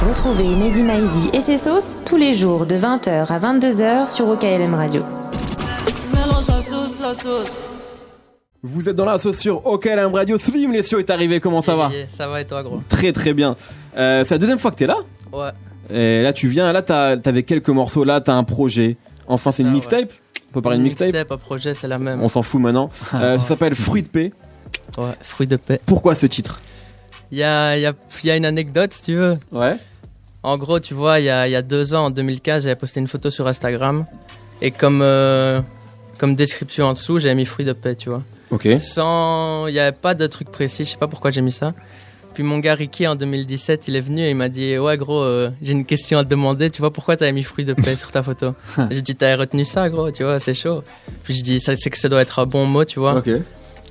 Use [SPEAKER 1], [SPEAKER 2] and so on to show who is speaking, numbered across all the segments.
[SPEAKER 1] Retrouvez Mehdi Maizi et ses sauces tous les jours de 20h à 22h sur OKLM Radio.
[SPEAKER 2] Vous êtes dans la sauce sur OKLM Radio. Slim Lessio est arrivé, comment ça va?
[SPEAKER 3] Ça va et toi, gros?
[SPEAKER 2] Très très bien. C'est la deuxième fois que t'es là?
[SPEAKER 3] Ouais.
[SPEAKER 2] Et là tu viens, là t'avais quelques morceaux, là t'as un projet. Enfin c'est une mixtape? Ouais. On peut parler de mixtape?
[SPEAKER 3] Mixtape, un projet, c'est la même.
[SPEAKER 2] On s'en fout maintenant. Ça s'appelle Fruit de paix.
[SPEAKER 3] Ouais, Fruit de paix.
[SPEAKER 2] Pourquoi ce titre?
[SPEAKER 3] Il y a une anecdote si tu veux.
[SPEAKER 2] Ouais.
[SPEAKER 3] En gros, tu vois, il y a 2 ans, en 2015, j'avais posté une photo sur Instagram. Et comme description en dessous, j'avais mis Fruit de paix, tu vois.
[SPEAKER 2] Ok.
[SPEAKER 3] Il n'y avait pas de truc précis, je sais pas pourquoi j'ai mis ça. Puis mon gars Ricky, en 2017, il est venu et il m'a dit « Ouais gros, j'ai une question à te demander, tu vois pourquoi t'avais mis Fruit de paix sur ta photo ?» J'ai dit « T'avais retenu ça gros, tu vois, c'est chaud. » Puis je dis « C'est que ça doit être un bon mot, tu vois. »
[SPEAKER 2] Ok.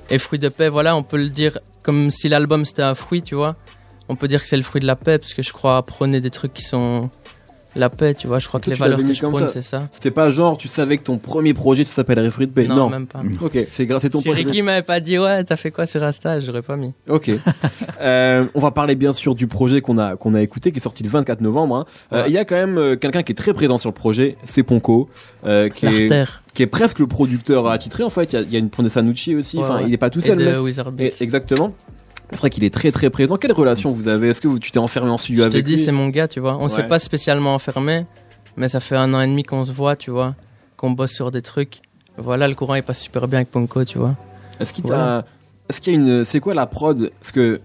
[SPEAKER 3] Et Fruit de paix, voilà, on peut le dire comme si l'album c'était un fruit, tu vois. On peut dire que c'est le fruit de la paix, parce que je crois prôner des trucs qui sont la paix, tu vois. Je crois que les valeurs que je prône, c'est ça.
[SPEAKER 2] C'était pas genre, tu savais que ton premier projet, ça s'appellerait Fruit de paix?
[SPEAKER 3] Non, même pas.
[SPEAKER 2] Ok, c'est ton
[SPEAKER 3] si
[SPEAKER 2] projet.
[SPEAKER 3] Ricky m'avait pas dit, ouais, t'as fait quoi sur Insta, j'aurais pas mis.
[SPEAKER 2] Ok. On va parler bien sûr du projet qu'on a écouté, qui est sorti le 24 novembre. Il y a quand même quelqu'un qui est très présent sur le projet, c'est Ponko, qui est presque le producteur attitré en fait. Il y a une Pone Sanucci aussi. Enfin, il est pas tout seul.
[SPEAKER 3] Et de Wizard Beats.
[SPEAKER 2] Exactement. C'est vrai qu'il est très très présent. Quelle relation vous avez? Est-ce que tu t'es enfermé en studio avec lui?
[SPEAKER 3] Je te dis, c'est mon gars, tu vois. On s'est pas spécialement enfermé, mais ça fait 1 an et demi qu'on se voit, tu vois, qu'on bosse sur des trucs. Voilà, le courant il passe super bien avec Ponko, tu vois.
[SPEAKER 2] Est-ce qu'il y a une, c'est quoi la prod? Parce que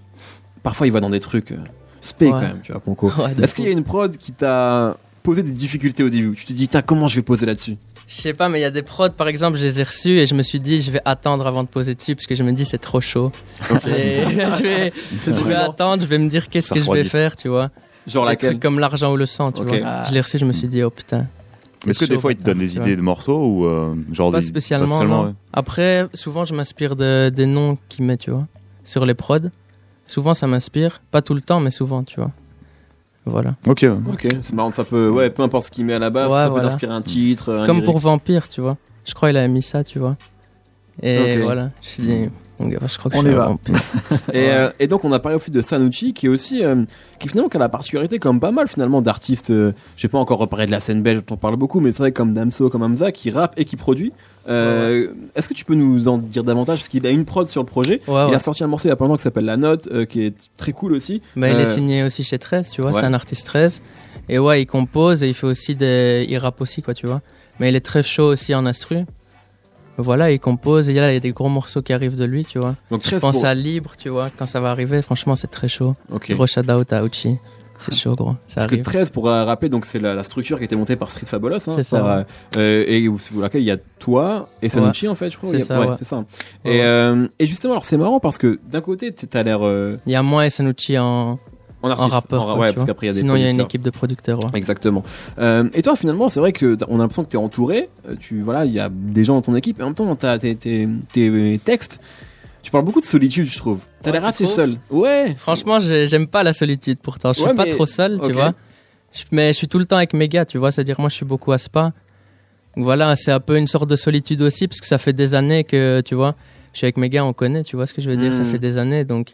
[SPEAKER 2] parfois il va dans des trucs spé quand même, tu vois, Ponko. Est-ce qu'il y a une prod qui t'a posé des difficultés au début? Tu te dis, comment je vais poser là-dessus?
[SPEAKER 3] Je sais pas, mais il y a des prods, par exemple, je les ai reçus et je me suis dit, je vais attendre avant de poser dessus parce que je me dis, c'est trop chaud. Je vais attendre, je vais me dire qu'est-ce que je vais faire, tu vois.
[SPEAKER 2] Genre laquelle?
[SPEAKER 3] Des trucs comme l'argent ou le sang, tu vois. Je l'ai reçu, je me suis dit, oh putain.
[SPEAKER 4] Est-ce que des fois, il te donne des idées de morceaux ou genre
[SPEAKER 3] pas spécialement, non. Ouais. Après, souvent, je m'inspire des noms qu'il met, tu vois, sur les prods. Souvent, ça m'inspire. Pas tout le temps, mais souvent, tu vois. Voilà.
[SPEAKER 4] Ok,
[SPEAKER 2] c'est marrant, ça peut, peu importe ce qu'il met à la base, ça peut t'inspirer un titre.
[SPEAKER 3] Comme pour Vampire, tu vois. Je crois qu'il a mis ça, tu vois. Et voilà, je me suis dit, mon gars, je crois que
[SPEAKER 5] on
[SPEAKER 3] je suis
[SPEAKER 5] y va.
[SPEAKER 3] Vampire.
[SPEAKER 2] Et donc, on a parlé aussi de Sanucci, qui est aussi, qui finalement a la particularité, comme pas mal finalement, d'artistes, je vais pas encore reparler de la scène belge, dont on parle beaucoup, mais c'est vrai, comme Damso, comme Hamza, qui rappe et qui produit. Est-ce que tu peux nous en dire davantage? Parce qu'il a une prod sur le projet. Il a sorti un morceau il y a pas longtemps qui s'appelle La Note, qui est très cool aussi.
[SPEAKER 3] Il est signé aussi chez 13, tu vois, c'est un artiste 13. Et il compose et il fait aussi il rappe aussi, quoi, tu vois. Mais il est très chaud aussi en instru. Voilà, il compose et il y a des gros morceaux qui arrivent de lui, tu vois.
[SPEAKER 2] Donc
[SPEAKER 3] je pense à Libre, tu vois, quand ça va arriver, franchement, c'est très chaud. Gros shout-out à Uchi. C'est chaud, gros. Ça arrive.
[SPEAKER 2] Que 13, pour rappeler, donc c'est la structure qui a été montée par Street Fabulous.
[SPEAKER 3] C'est ça.
[SPEAKER 2] Et sous laquelle il y a toi et Sanucci, en fait, je crois.
[SPEAKER 3] C'est ça.
[SPEAKER 2] C'est ça. Et justement, alors c'est marrant parce que d'un côté, t'as l'air.
[SPEAKER 3] Il y a moi et Sanucci en rappeur.
[SPEAKER 2] Parce qu'après, il y a des
[SPEAKER 3] sinon, il y a une équipe de producteurs. Ouais.
[SPEAKER 2] Exactement. Et toi, finalement, c'est vrai que on a l'impression que t'es entouré. Il y a des gens dans ton équipe. Et en même temps, t'as tes textes. Tu parles beaucoup de solitude, je trouve. T'as l'air assez seul. Ouais.
[SPEAKER 3] Franchement, j'aime pas la solitude pourtant. Je suis pas trop seul, tu vois. Mais je suis tout le temps avec mes gars, tu vois. C'est-à-dire, moi, je suis beaucoup à Spa. Donc voilà, c'est un peu une sorte de solitude aussi, parce que ça fait des années que, tu vois, je suis avec mes gars, on connaît, tu vois ce que je veux dire. Ça fait des années, donc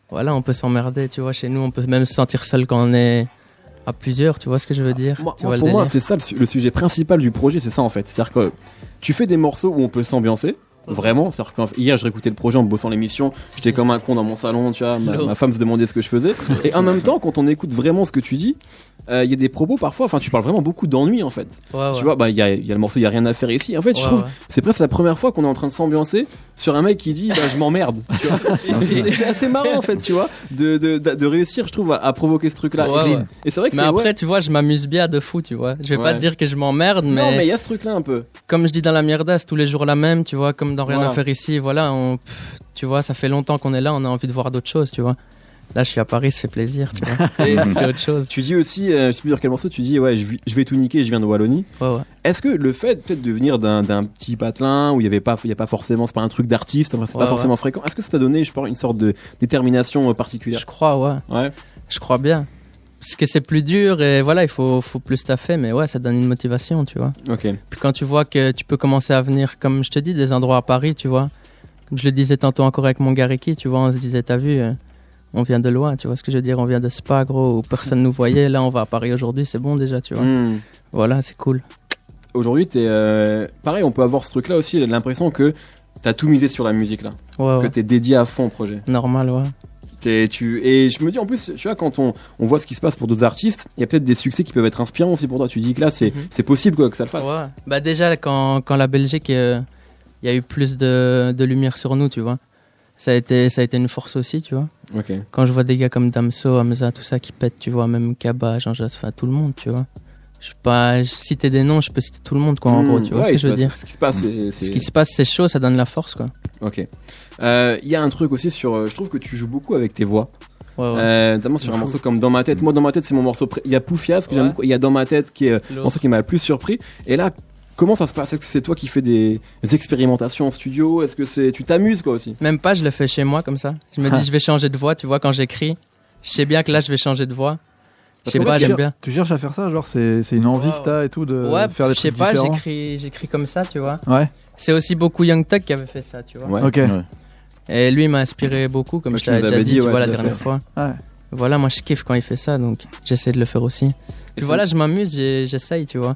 [SPEAKER 3] voilà, on peut s'emmerder, tu vois. Chez nous, on peut même se sentir seul quand on est à plusieurs, tu vois ce que je veux dire.
[SPEAKER 2] Pour moi, c'est ça le sujet principal du projet, c'est ça en fait. C'est-à-dire que tu fais des morceaux où on peut s'ambiancer. Vraiment, c'est-à-dire qu'hier je réécoutais le projet en bossant l'émission, j'étais comme un con dans mon salon, tu vois, ma femme se demandait ce que je faisais. Et en même temps, quand on écoute vraiment ce que tu dis, il y a des propos parfois, enfin tu parles vraiment beaucoup d'ennui en fait. Tu vois, il y a le morceau, il y a rien à faire ici. En fait, je trouve c'est presque la première fois qu'on est en train de s'ambiancer sur un mec qui dit je m'emmerde. C'est assez marrant en fait, tu vois, de réussir, je trouve, à provoquer ce truc-là. Et c'est vrai que
[SPEAKER 3] mais après, tu vois, je m'amuse bien de fou, tu vois. Je vais pas te dire que je m'emmerde, mais
[SPEAKER 2] non, mais il y a ce truc-là un peu.
[SPEAKER 3] Comme je dis dans la mierdasse, tous les jours la même, tu vois, comme dans rien à faire ici, voilà, tu vois, ça fait longtemps qu'on est là, on a envie de voir d'autres choses, tu vois. Là, je suis à Paris, ça fait plaisir, tu vois. C'est autre chose.
[SPEAKER 2] Tu dis aussi, je sais plus sur quel morceau, tu dis, je vais tout niquer, je viens de Wallonie. Est-ce que le fait peut-être de venir d'un petit patelin où il y a pas forcément, c'est pas un truc d'artiste, enfin, c'est pas forcément fréquent, est-ce que ça t'a donné, je pense, une sorte de détermination particulière?
[SPEAKER 3] Je crois, ouais. Je crois bien. Parce que c'est plus dur et voilà, il faut plus taffer, mais ça donne une motivation, tu vois. Puis quand tu vois que tu peux commencer à venir, comme je te dis, des endroits à Paris, tu vois. Comme je le disais tantôt encore avec mon gars Ricky, tu vois, on se disait, t'as vu, on vient de loin, tu vois ce que je veux dire, on vient de Spa, gros, où personne nous voyait, là on va à Paris aujourd'hui, c'est bon déjà, tu vois. Voilà, c'est cool.
[SPEAKER 2] Aujourd'hui, pareil, on peut avoir ce truc-là aussi, l'impression que t'as tout misé sur la musique là, que t'es dédié à fond au projet.
[SPEAKER 3] Normal, ouais.
[SPEAKER 2] Et je me dis en plus, tu vois, quand on voit ce qui se passe pour d'autres artistes, il y a peut-être des succès qui peuvent être inspirants aussi pour toi. Tu dis que là, c'est possible quoi, que ça le fasse.
[SPEAKER 3] Ouais. Bah déjà, quand la Belgique, il y a eu plus de lumière sur nous, tu vois. Ça a été une force aussi, tu vois.
[SPEAKER 2] Okay.
[SPEAKER 3] Quand je vois des gars comme Damso, Hamza, tout ça qui pètent, tu vois, même Kaba, Jean-Jacques, enfin tout le monde, tu vois. Je peux pas citer des noms, je peux citer tout le monde, quoi, en gros, tu vois ce que je veux dire.
[SPEAKER 2] Ce qui se passe,
[SPEAKER 3] Ce qui se passe, c'est chaud, ça donne la force, quoi.
[SPEAKER 2] Ok. Il y a un truc aussi sur. Je trouve que tu joues beaucoup avec tes voix. Notamment sur un morceau comme Dans ma tête. Moi, Dans ma tête, c'est mon morceau. Il y a Poufias que j'aime beaucoup. Il y a Dans ma tête qui est le morceau qui m'a le plus surpris. Et là, comment ça se passe? Est-ce que c'est toi qui fais des expérimentations en studio? Est-ce que tu t'amuses quoi aussi?
[SPEAKER 3] Même pas, je le fais chez moi comme ça. Je me dis, je vais changer de voix, tu vois, quand j'écris. Je sais bien que là, je vais changer de voix. Je sais pas, j'aime bien.
[SPEAKER 5] Tu cherches à faire ça, genre c'est une envie que t'as et tout de faire des trucs différents.
[SPEAKER 3] Je sais pas, j'écris comme ça, tu vois.
[SPEAKER 5] Ouais.
[SPEAKER 3] C'est aussi beaucoup Young Thug qui avait fait ça, tu vois.
[SPEAKER 2] Ouais.
[SPEAKER 5] Ok. Ouais.
[SPEAKER 3] Et lui, il m'a inspiré beaucoup, comme je t'avais déjà dit, tu vois, la dernière fois.
[SPEAKER 5] Ouais.
[SPEAKER 3] Voilà, moi, je kiffe quand il fait ça, donc j'essaie de le faire aussi. Puis voilà, je m'amuse, j'essaye, tu vois.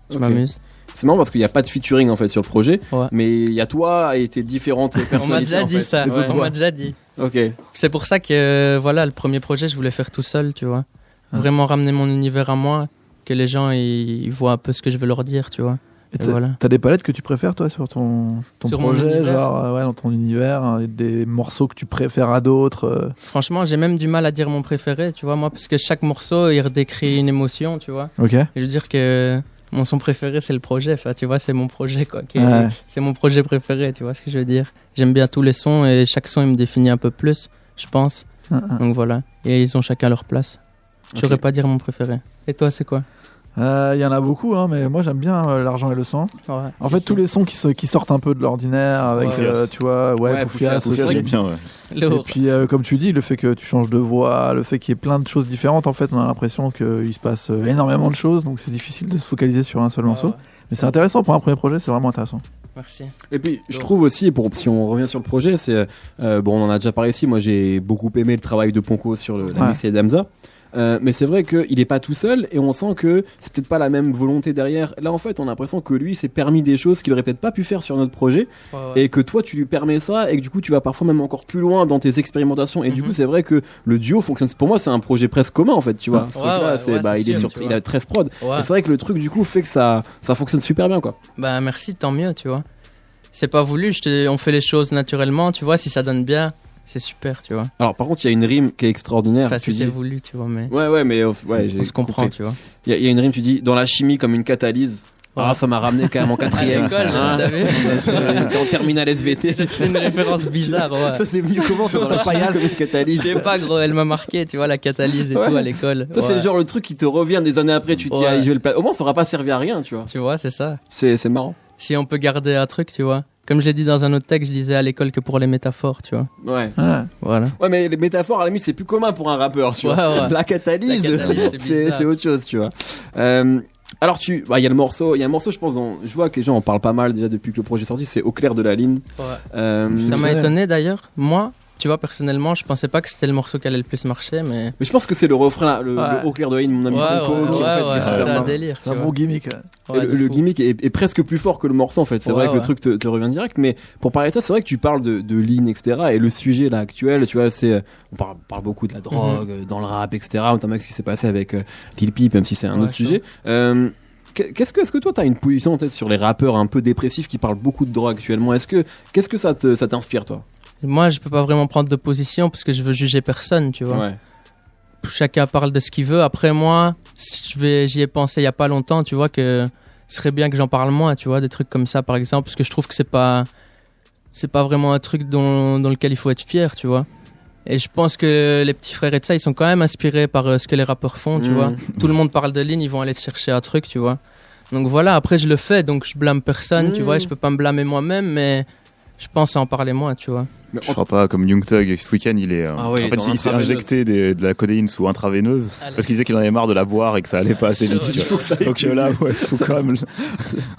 [SPEAKER 3] Je m'amuse.
[SPEAKER 2] C'est marrant parce qu'il n'y a pas de featuring en fait sur le projet, mais il y a toi et tes différentes personnalités.
[SPEAKER 3] On m'a déjà dit ça, on m'a déjà dit.
[SPEAKER 2] Ok.
[SPEAKER 3] C'est pour ça que voilà, le premier projet, je voulais faire tout seul, tu vois. Vraiment ramener mon univers à moi, que les gens ils voient un peu ce que je veux leur dire, tu vois.
[SPEAKER 5] Et voilà. T'as des palettes que tu préfères toi sur ton projet, genre dans ton univers, des morceaux que tu préfères à d'autres.
[SPEAKER 3] Franchement, j'ai même du mal à dire mon préféré, tu vois, moi, parce que chaque morceau il redécrit une émotion, tu vois.
[SPEAKER 5] Ok.
[SPEAKER 3] Et je veux dire que mon son préféré c'est le projet, enfin tu vois, c'est mon projet quoi, c'est mon projet préféré, tu vois ce que je veux dire. J'aime bien tous les sons et chaque son il me définit un peu plus, je pense. Donc voilà, et ils ont chacun leur place. Je saurais pas dire mon préféré. Et toi, c'est quoi?
[SPEAKER 5] Il y en a beaucoup, hein, mais moi j'aime bien L'argent et le sang.
[SPEAKER 3] Ouais,
[SPEAKER 5] en fait, tous les sons qui sortent un peu de l'ordinaire, avec, tu vois, Poufias aussi.
[SPEAKER 4] J'aime bien, ouais.
[SPEAKER 5] Et puis, comme tu dis, le fait que tu changes de voix, le fait qu'il y ait plein de choses différentes, en fait, on a l'impression qu'il se passe énormément de choses, donc c'est difficile de se focaliser sur un seul morceau. Ouais. Mais c'est intéressant pour un premier projet, c'est vraiment intéressant.
[SPEAKER 3] Merci.
[SPEAKER 2] Et puis, je trouve aussi, si on revient sur le projet, c'est bon, on en a déjà parlé ici. Moi, j'ai beaucoup aimé le travail de Ponko sur la mixtape d'Hamza. Mais c'est vrai qu'il est pas tout seul et on sent que c'est peut-être pas la même volonté derrière. Là en fait on a l'impression que lui s'est permis des choses qu'il aurait peut-être pas pu faire sur notre projet et que toi tu lui permets ça et que du coup tu vas parfois même encore plus loin dans tes expérimentations et du coup c'est vrai que le duo fonctionne. Pour moi c'est un projet presque commun en fait, tu vois. Ce truc-là, il a 13 prod et c'est vrai que le truc du coup fait que ça fonctionne super bien quoi.
[SPEAKER 3] Bah merci, tant mieux, tu vois. C'est pas voulu, on fait les choses naturellement, tu vois, si ça donne bien. C'est super, tu vois.
[SPEAKER 2] Alors par contre, il y a une rime qui est extraordinaire.
[SPEAKER 3] Enfin, c'est voulu, tu vois, mais.
[SPEAKER 2] Ouais, mais on
[SPEAKER 3] se comprend, tu vois.
[SPEAKER 2] Il y a une rime, tu dis dans la chimie comme une catalyse. Ouais. Ah, ça m'a ramené quand même en quatrième.
[SPEAKER 3] À l'école, t'as vu?
[SPEAKER 2] En terminale SVT.
[SPEAKER 3] C'est une référence bizarre, ouais.
[SPEAKER 2] Ça, c'est venu comment dans la chimie comme une catalyse?
[SPEAKER 3] Je sais pas, gros, elle m'a marqué, tu vois, la catalyse et tout à l'école.
[SPEAKER 2] Ça, c'est le genre le truc qui te revient des années après, tu te dis, allez, je vais le placer. Au moins, ça aura pas servi à rien, tu vois.
[SPEAKER 3] Tu vois, c'est ça.
[SPEAKER 2] C'est marrant.
[SPEAKER 3] Si on peut garder un truc, tu vois. Comme je l'ai dit dans un autre texte, je disais à l'école que pour les métaphores, tu vois.
[SPEAKER 2] Ouais.
[SPEAKER 3] Voilà.
[SPEAKER 2] Ouais, mais les métaphores, à la limite, c'est plus commun pour un rappeur, tu vois. Ouais. La catalyse, c'est autre chose, tu vois. Alors il y a un morceau, je pense, je vois que les gens en parlent pas mal déjà depuis que le projet est sorti, c'est Au clair de la ligne.
[SPEAKER 3] Ouais. Ça m'a étonné d'ailleurs. Moi, tu vois, personnellement, je pensais pas que c'était le morceau qui allait le plus marcher, mais
[SPEAKER 2] je pense que c'est le refrain, le Au clair de la ligne, mon ami Ponko, qui en fait,
[SPEAKER 3] c'est un délire.
[SPEAKER 5] C'est un bon gimmick.
[SPEAKER 2] Le gimmick est presque plus fort que le morceau en fait. C'est vrai que le truc te revient direct, mais pour parler de ça, c'est vrai que tu parles de ligne, etc. Et le sujet là actuel, tu vois, on parle beaucoup de la drogue dans le rap, etc. Notamment ce qui s'est passé avec Lil Peep, même si c'est un autre sujet. Est-ce que toi t'as une position en tête sur les rappeurs un peu dépressifs qui parlent beaucoup de drogue actuellement? Qu'est-ce que ça t'inspire toi?
[SPEAKER 3] Moi, je peux pas vraiment prendre de position parce que je veux juger personne, tu vois.
[SPEAKER 2] Ouais.
[SPEAKER 3] Chacun parle de ce qu'il veut. Après moi, j'y ai pensé il y a pas longtemps, tu vois, que ce serait bien que j'en parle moins, tu vois, des trucs comme ça par exemple, parce que je trouve que c'est pas vraiment un truc dans lequel il faut être fier, tu vois. Et je pense que les petits frères et de ça, ils sont quand même inspirés par ce que les rappeurs font, tu vois. Tout le monde parle de ligne, ils vont aller chercher un truc, tu vois. Donc voilà, après je le fais, donc je blâme personne, tu vois, et je peux pas me blâmer moi-même, mais je pense à en parler moins, tu vois.
[SPEAKER 4] Je crois pas, comme Young Thug ce week-end, il est. Il s'est injecté de la codéine sous intraveineuse parce qu'il disait qu'il en avait marre de la boire et que ça allait pas assez vite. Donc là, faut quand même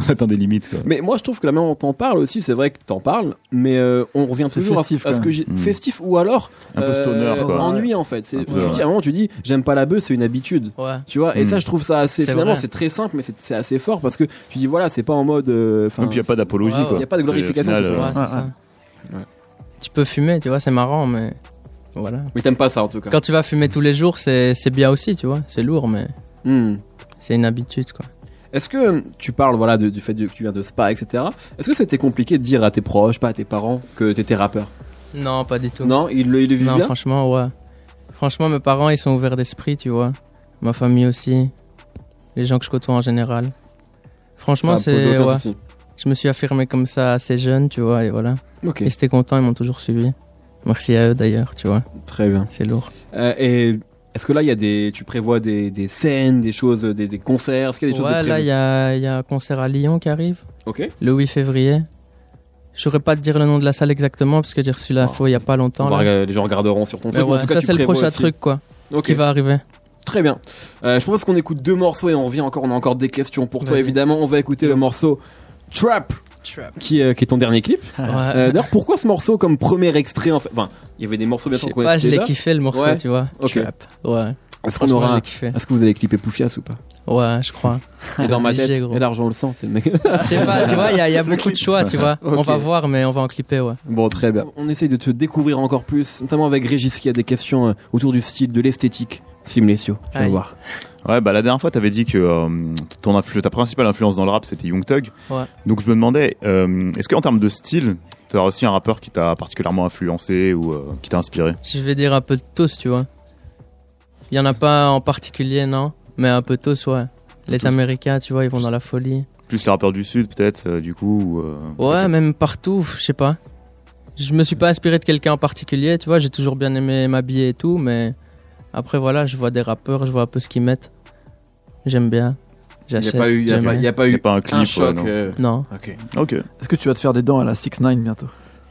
[SPEAKER 4] atteindre des limites. Quoi.
[SPEAKER 2] Mais moi, je trouve que la manière dont t'en parles aussi, c'est vrai que t'en parles, mais on revient toujours à ce que j'ai festif ou alors
[SPEAKER 4] un peu stoner,
[SPEAKER 2] ennui en fait. À un moment, tu dis, j'aime pas la bœuf, c'est une habitude.
[SPEAKER 3] Ouais.
[SPEAKER 2] Tu vois. Et ça, je trouve ça assez. Finalement, c'est très simple, mais c'est assez fort parce que tu dis voilà, c'est pas en mode.
[SPEAKER 4] Et puis il y a pas d'apologie, quoi.
[SPEAKER 2] Il y a pas de glorification.
[SPEAKER 3] Tu peux fumer, tu vois, c'est marrant, mais voilà.
[SPEAKER 2] Mais t'aimes pas ça en tout cas.
[SPEAKER 3] Quand tu vas fumer tous les jours, c'est bien aussi, tu vois. C'est lourd, mais c'est une habitude, quoi.
[SPEAKER 2] Est-ce que tu parles du fait que tu viens de Spa, etc. Est-ce que c'était compliqué de dire à tes proches, pas à tes parents, que t'étais rappeur?
[SPEAKER 3] Non, pas du tout.
[SPEAKER 2] Non, ils le vivent bien.
[SPEAKER 3] Non, franchement, ouais. Franchement, mes parents, ils sont ouverts d'esprit, tu vois. Ma famille aussi. Les gens que je côtoie en général. Franchement, c'est. Ouais. Je me suis affirmé comme ça assez jeune, tu vois, et voilà.
[SPEAKER 2] Okay.
[SPEAKER 3] Ils étaient contents, ils m'ont toujours suivi. Merci à eux d'ailleurs, tu vois.
[SPEAKER 2] Très bien.
[SPEAKER 3] C'est lourd.
[SPEAKER 2] Et est-ce que là, tu prévois des scènes, des choses, des concerts? Est-ce qu'il y a des choses de prévues?
[SPEAKER 3] Là, il y a un concert à Lyon qui arrive.
[SPEAKER 2] Ok.
[SPEAKER 3] Le 8 février. Je saurais pas te dire le nom de la salle exactement parce que j'ai reçu l'info il y a pas longtemps.
[SPEAKER 2] Les gens regarderont sur ton truc.
[SPEAKER 3] Ouais,
[SPEAKER 2] en tout cas,
[SPEAKER 3] ça, c'est le prochain
[SPEAKER 2] aussi.
[SPEAKER 3] truc, quoi. Qui va arriver.
[SPEAKER 2] Très bien. Je propose qu'on écoute 2 morceaux et on revient encore. On a encore des questions pour toi, évidemment. On va écouter le morceau Trap. Qui est ton dernier clip. D'ailleurs, pourquoi ce morceau comme premier extrait en fait? Enfin, il y avait des morceaux bien sûr qu'on connaissait déjà.
[SPEAKER 3] Je l'ai kiffé le morceau, tu vois. Trap. Ouais.
[SPEAKER 2] Est-ce que vous avez clippé Poufias ou pas?
[SPEAKER 3] Ouais, je crois.
[SPEAKER 2] C'est dans ma tête. Et l'argent, on le sent, c'est le mec.
[SPEAKER 3] Je sais pas, tu vois, il y a beaucoup de choix, tu vois. On va voir, mais on va en clipper, ouais.
[SPEAKER 2] Bon, très bien. On essaye de te découvrir encore plus, notamment avec Régis qui a des questions autour du style, de l'esthétique. Simlesio, tu vas voir.
[SPEAKER 4] Ouais, la dernière fois, t'avais dit que ta principale influence dans le rap, c'était Young Thug.
[SPEAKER 3] Ouais.
[SPEAKER 4] Donc je me demandais, est-ce qu'en termes de style, t'as aussi un rappeur qui t'a particulièrement influencé ou qui t'a inspiré?
[SPEAKER 3] Je vais dire un peu de tous, tu vois. Il y en a pas en particulier, non, mais un peu tous, ouais. Les Américains, tu vois, ils vont dans la folie.
[SPEAKER 4] Plus les rappeurs du Sud, peut-être, du coup.
[SPEAKER 3] Ouais, même partout, je sais pas. Je me suis pas inspiré de quelqu'un en particulier, tu vois. J'ai toujours bien aimé m'habiller et tout, mais après voilà, je vois des rappeurs, je vois un peu ce qu'ils mettent. J'aime bien. J'achète.
[SPEAKER 2] Il y a pas eu
[SPEAKER 4] un clip,
[SPEAKER 2] choc.
[SPEAKER 3] Non.
[SPEAKER 4] Ok.
[SPEAKER 5] Est-ce que tu vas te faire des dents à la 6ix9ine bientôt?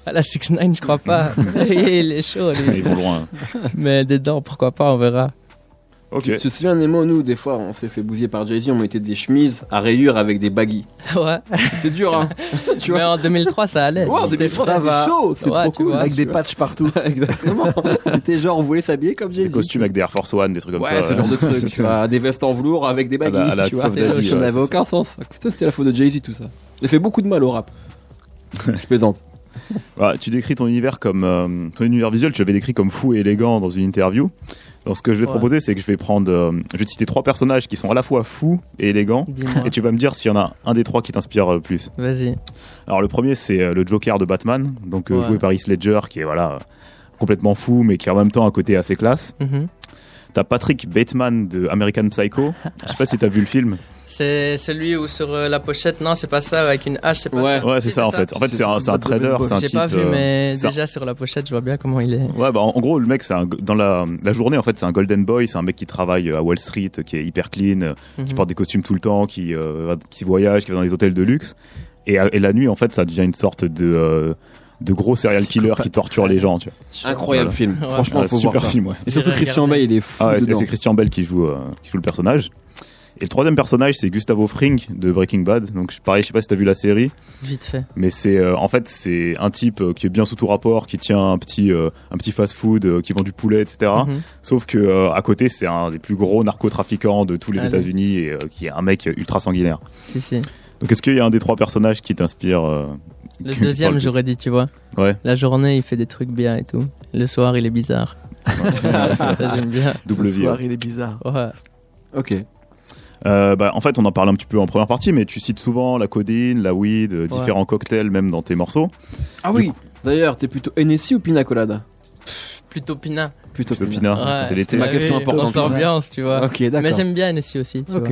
[SPEAKER 3] À la 6ix9ine, je crois pas. Il est chaud, lui.
[SPEAKER 4] Ils vont loin.
[SPEAKER 3] Mais des dents, pourquoi pas, on verra.
[SPEAKER 4] Ok.
[SPEAKER 2] Tu te souviens, Nemo, nous, des fois, on s'est fait bousiller par Jay-Z, on mettait des chemises à rayures avec des baggy.
[SPEAKER 3] Ouais.
[SPEAKER 2] C'était dur, hein.
[SPEAKER 3] Tu vois. Mais en 2003, ça allait.
[SPEAKER 2] Ouais, en 2003, ça va. Chaud, c'est trop cool.
[SPEAKER 5] Avec des patchs partout.
[SPEAKER 2] Exactement. C'était genre, on voulait s'habiller comme Jay-Z.
[SPEAKER 4] Des costumes avec des Air Force One, des trucs comme ça.
[SPEAKER 2] Ouais, ce genre de trucs, tu vois. Des vestes en velours avec des baggy, tu vois. Ça n'avait aucun sens. Ça, c'était la faute de Jay-Z, tout ça. Il a fait beaucoup de mal au rap. Je plaisante.
[SPEAKER 4] Ouais, tu décris ton univers comme ton univers visuel, tu l'avais décrit comme fou et élégant dans une interview. Donc ce que je vais te proposer, c'est que je vais te citer 3 personnages qui sont à la fois fous et élégants, et tu vas me dire s'il y en a un des 3 qui t'inspire le plus.
[SPEAKER 3] Vas-y.
[SPEAKER 4] Alors le premier, c'est le Joker de Batman, donc joué par Heath Ledger, qui est complètement fou, mais qui a en même temps un côté assez classe. T'as Patrick Bateman de American Psycho. Je sais pas si t'as vu le film.
[SPEAKER 3] C'est celui où sur la pochette, non, c'est pas ça, avec une hache, c'est pas ça.
[SPEAKER 4] Ouais, c'est ça en fait. En fait, c'est un trader, c'est un type.
[SPEAKER 3] J'ai pas vu, mais déjà sur la pochette, je vois bien comment il est.
[SPEAKER 4] Ouais, en gros, le mec, dans la journée, en fait, c'est un Golden Boy, c'est un mec qui travaille à Wall Street, qui est hyper clean, qui porte des costumes tout le temps, qui voyage, qui va dans des hôtels de luxe. Et la nuit, en fait, ça devient une sorte de gros serial killer qui torture les gens, tu vois.
[SPEAKER 2] Incroyable film. Franchement, faut
[SPEAKER 4] super
[SPEAKER 2] voir ça.
[SPEAKER 4] Film, ouais.
[SPEAKER 2] Et surtout Christian Bale, il est fou.
[SPEAKER 4] C'est Christian Bale qui joue le personnage. Et le troisième personnage, c'est Gustavo Fring de Breaking Bad. Donc pareil, je sais pas si t'as vu la série.
[SPEAKER 3] Vite fait.
[SPEAKER 4] Mais c'est en fait c'est un type qui est bien sous tout rapport, qui tient un petit fast-food, qui vend du poulet, etc. Sauf que à côté, c'est un des plus gros narcotrafiquants de tous les États-Unis et qui est un mec ultra sanguinaire.
[SPEAKER 3] Si.
[SPEAKER 4] Donc est-ce qu'il y a un des 3 personnages qui t'inspire
[SPEAKER 3] Le deuxième, j'aurais dit, tu vois.
[SPEAKER 4] Ouais.
[SPEAKER 3] La journée, il fait des trucs bien et tout. Le soir, il est bizarre. Ça, j'aime bien.
[SPEAKER 4] Double vie.
[SPEAKER 5] Le soir, il est bizarre.
[SPEAKER 3] Ouais.
[SPEAKER 2] Ok.
[SPEAKER 4] En fait, on en parle un petit peu en première partie, mais tu cites souvent la codeine, la weed, différents cocktails, même dans tes morceaux.
[SPEAKER 2] Ah oui. D'ailleurs, t'es plutôt Hennessy ou Pina Colada?
[SPEAKER 3] Plutôt Pina.
[SPEAKER 2] Plutôt
[SPEAKER 4] Pina.
[SPEAKER 3] Ouais,
[SPEAKER 4] c'est l'été.
[SPEAKER 2] Ma question importante.
[SPEAKER 3] Dans l'ambiance, tu vois.
[SPEAKER 2] Ok, d'accord.
[SPEAKER 3] Mais j'aime bien Hennessy aussi, tu vois.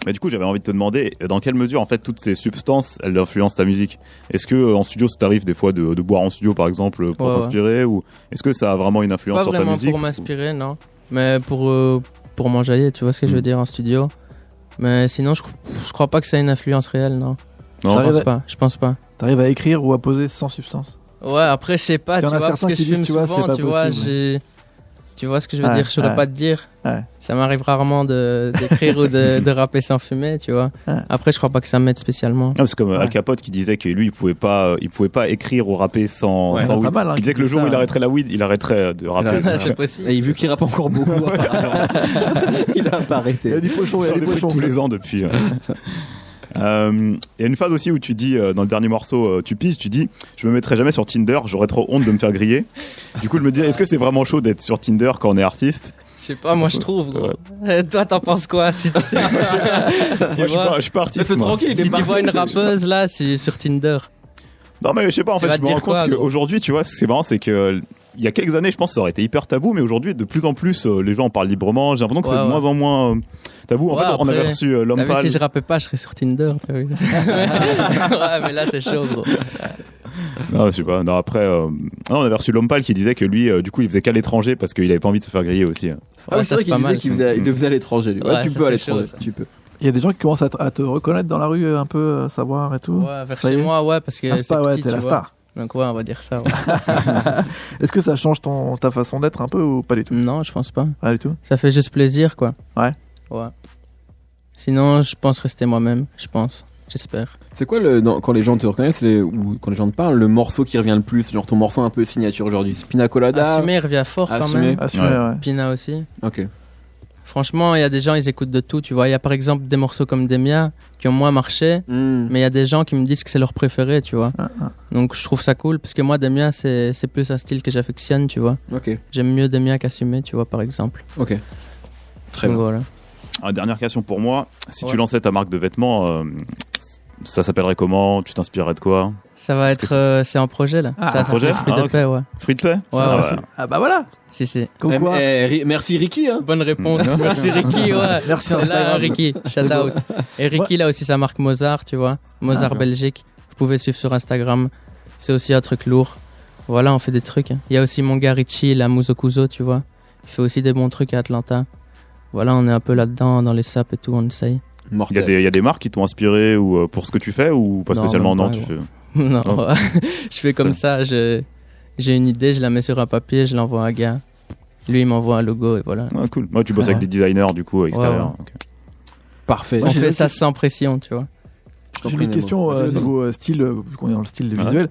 [SPEAKER 4] Mais du coup, j'avais envie de te demander dans quelle mesure, en fait, toutes ces substances, elles influencent ta musique. Est-ce que en studio, ça t'arrive des fois de boire en studio, par exemple, pour t'inspirer, ou est-ce que ça a vraiment une influence sur ta musique?
[SPEAKER 3] Pas vraiment pour m'inspirer, non. Mais pour m'enjailler, tu vois ce que je veux dire, en studio. Mais sinon, je crois pas que ça ait une influence réelle, non. Je pense pas.
[SPEAKER 5] T'arrives à écrire ou à poser sans substance?
[SPEAKER 3] Ouais, après, je sais pas, tu vois, parce que je fume souvent, tu vois, tu vois ce que je veux dire, je saurais pas te dire. Ça m'arrive rarement d'écrire ou de rapper sans fumer, tu vois. Après, je crois pas que ça m'aide spécialement.
[SPEAKER 4] Non, c'est comme Al Capote qui disait que lui, il pouvait pas écrire ou rapper sans weed.
[SPEAKER 5] Mal, hein,
[SPEAKER 4] il disait que le jour où il arrêterait la weed, il arrêterait de rapper.
[SPEAKER 3] C'est possible.
[SPEAKER 2] Et vu qu'il rappe encore beaucoup, il a pas arrêté.
[SPEAKER 5] Il y a du pochon, il y a du pochon.
[SPEAKER 4] Tous les ans depuis. Il y a une phase aussi où tu dis dans le dernier morceau, tu piges, tu dis je me mettrai jamais sur Tinder, j'aurais trop honte de me faire griller. Du coup, je me dis est-ce que c'est vraiment chaud d'être sur Tinder quand on est artiste?
[SPEAKER 3] Je sais pas, moi je trouve, gros. Toi, t'en penses quoi si tu
[SPEAKER 4] vois, je suis pas artiste.
[SPEAKER 2] C'est tranquille.
[SPEAKER 3] Si tu vois une rappeuse là, sur Tinder.
[SPEAKER 4] Non mais je sais pas, en fait, je me rends compte qu'aujourd'hui, tu vois, c'est marrant, c'est que il y a quelques années, je pense, ça aurait été hyper tabou, mais aujourd'hui, de plus en plus, les gens en parlent librement. J'ai l'impression que c'est de moins en moins tabou. En fait,
[SPEAKER 3] après,
[SPEAKER 4] on avait reçu l'homme pâle.
[SPEAKER 3] Si je rappais pas, je serais sur Tinder. Ouais, mais là, c'est chaud, gros.
[SPEAKER 4] Non, je sais pas. Non, après, on avait reçu l'homme pâle qui disait que lui, du coup, il faisait qu'à l'étranger parce qu'il avait pas envie de se faire griller aussi.
[SPEAKER 2] Ah oui, c'est vrai qu'il disait qu'il le faisait à l'étranger. Tu peux à l'étranger, tu peux.
[SPEAKER 5] Il y a des gens qui commencent à te reconnaître dans la rue, un peu, savoir et tout.
[SPEAKER 3] Ouais, vers chez moi, ouais, parce que c'est petit,
[SPEAKER 5] t'es la star.
[SPEAKER 3] Donc ouais, on va dire ça. Ouais.
[SPEAKER 5] Est-ce que ça change ta façon d'être un peu ou pas du tout?
[SPEAKER 3] Non, je pense pas.
[SPEAKER 5] Pas du tout.
[SPEAKER 3] Ça fait juste plaisir, quoi.
[SPEAKER 5] Ouais.
[SPEAKER 3] Sinon, je pense rester moi-même, je pense. J'espère.
[SPEAKER 2] C'est quoi quand les gens te reconnaissent ou quand les gens te parlent, le morceau qui revient le plus, genre ton morceau un peu signature aujourd'hui? Pina Colada.
[SPEAKER 3] Assumé revient fort quand même.
[SPEAKER 5] Assumé, ouais.
[SPEAKER 3] Pina aussi.
[SPEAKER 2] Ok.
[SPEAKER 3] Franchement, il y a des gens, ils écoutent de tout, tu vois. Il y a par exemple des morceaux comme Demia qui ont moins marché, mais il y a des gens qui me disent que c'est leur préféré, tu vois. Donc je trouve ça cool, parce que moi, Demia, c'est plus un style que j'affectionne, tu vois.
[SPEAKER 2] Ok.
[SPEAKER 3] J'aime mieux Demia qu'Assumé, tu vois, par exemple.
[SPEAKER 2] Ok. Très bien.
[SPEAKER 3] Voilà.
[SPEAKER 4] Dernière question pour moi. Si tu lançais ta marque de vêtements, ça s'appellerait comment? Tu t'inspirerais de quoi?
[SPEAKER 3] Ça va être, c'est un projet là.
[SPEAKER 4] C'est un projet?
[SPEAKER 3] Fruit de paix, ouais.
[SPEAKER 4] Fruit de paix?
[SPEAKER 3] Ouais.
[SPEAKER 5] Ah bah voilà.
[SPEAKER 3] Si.
[SPEAKER 5] Comme quoi.
[SPEAKER 2] Merci Ricky, hein.
[SPEAKER 3] Bonne réponse. Merci Ricky, ouais.
[SPEAKER 5] Merci
[SPEAKER 3] là, Ricky. Shout out. Et Ricky, là aussi, sa marque Mozart, tu vois. Mozart Belgique. Vous pouvez suivre sur Instagram. C'est aussi un truc lourd. Voilà, on fait des trucs. Il y a aussi mon gars Richie, la Muzokuzo, tu vois. Il fait aussi des bons trucs à Atlanta. Voilà, on est un peu là-dedans, dans les saps et tout, on essaye.
[SPEAKER 4] Il y a des marques qui t'ont inspiré ou pour ce que tu fais ou pas spécialement? Non, tu fais.
[SPEAKER 3] Non, je fais comme ça. J'ai une idée, je la mets sur un papier, je l'envoie à un gars. Lui, il m'envoie un logo et voilà.
[SPEAKER 4] Ah, cool. Moi, tu bosses avec des designers du coup extérieurs.
[SPEAKER 3] Ouais.
[SPEAKER 4] Okay.
[SPEAKER 2] Parfait.
[SPEAKER 3] On fait ça sans pression, tu vois.
[SPEAKER 5] J'ai une question niveau style, vu qu'on est dans le style visuel.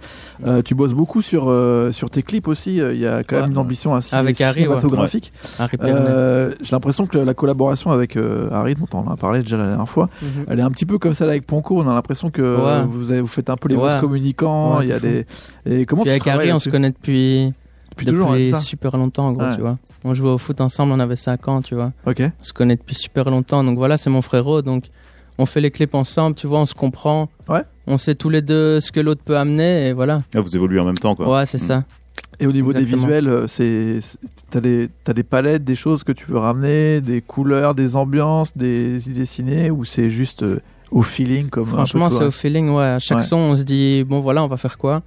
[SPEAKER 5] Tu bosses beaucoup sur tes clips aussi. Il y a quand même une ambition assez cinématographique.
[SPEAKER 3] Harry
[SPEAKER 5] j'ai l'impression que la collaboration avec Harry, dont on en a parlé déjà la dernière fois, elle est un petit peu comme celle avec Ponko. On a l'impression que vous faites un peu les vases communicants. Il y a des. Et comment tu
[SPEAKER 3] avec Harry, on se connaît depuis
[SPEAKER 5] toujours,
[SPEAKER 3] super longtemps, en gros, tu vois. On jouait au foot ensemble, on avait 5 ans, tu vois.
[SPEAKER 5] Ok.
[SPEAKER 3] On se connaît depuis super longtemps. Donc voilà, c'est mon frérot. Donc on fait les clips ensemble, tu vois, on se comprend.
[SPEAKER 5] Ouais.
[SPEAKER 3] On sait tous les deux ce que l'autre peut amener et voilà.
[SPEAKER 4] Ah, vous évoluez en même temps, quoi.
[SPEAKER 3] Ouais, c'est ça.
[SPEAKER 5] Et au niveau des visuels, t'as des palettes, des choses que tu veux ramener, des couleurs, des ambiances, des idées ciné, ou c'est juste au feeling comme
[SPEAKER 3] Franchement, c'est au feeling, ouais. À chaque son, on se dit, bon voilà, on va faire quoi?